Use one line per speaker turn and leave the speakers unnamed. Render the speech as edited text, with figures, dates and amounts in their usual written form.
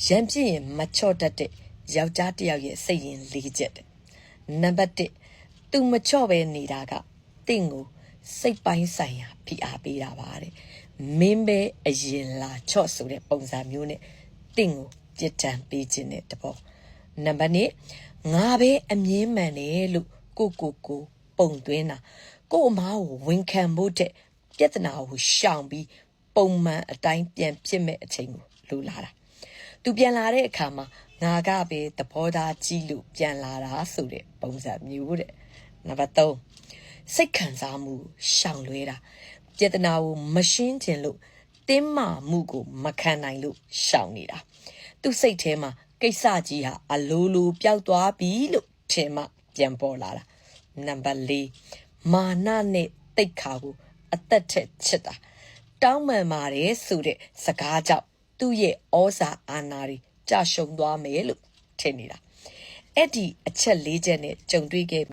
ရံပြည့်ရင်မချော့တတ်တဲ့ယောက်ျားတစ်ယောက်ရဲ့စိတ်ရင်လေးချက်တဲ့နံပါတ်1သူမချော့ပဲနေတာကတင့်ကိုစိတ်ပိုင်းဆိုင်ရာဖိအားပေးတာပါတဲ့မင်းပဲအရင်လာချော့ဆိုတဲ့ပုံစံမျိုးနဲ့တင့်ကိုပြစ်ဒဏ်ပေးခြင်းတဲ့တဘောနံပါတ်2ငါပဲအမြင်မှန်တယ်လို့ကိုပုံသွင်းတာကိုအမားကိုဝန်ခံဖို့တဲ့ပြဿနာကိုရှောင်ပြီးပုံမှန်အတိုင်းပြန်ဖြစ်မဲ့အချိန်ကိုလိုလာတာသူပြန်လာတဲ့အခါမှာငါကပဲသဘောထားကြီးလို့ပြန်လာတာဆိုတဲ့ပုံစံမျိုးတဲ့နံပါတ်3စိတ်ခံစားမှုရှောင်လွဲတာပြဿနာကိုမရှင်းချင်လို့တင်းမာမှုကိုမခံနိုင်လို့ရှောင်နေတာသူစိတ်ထဲမှာကိစ္စကြီးဟာအလိုလိုပျောက်သွားပြီလို့ထင်မှပြန်ပေါ်လာတာနံပါတ်4မာနနဲ့တိတ်ခါကိုအသက်ထက်ချစ်တာတောင်းပန်ပါတယ်ဆိုတဲ့စကားကြောင့်သူ့ရဲ့ဩဇာအာဏာတွေကြာရှုံးသွားမယ်လို့ထင်နေတာအဲ့ဒီအချက်4ချက်နဲ့ကြုံတွေ့ခဲ့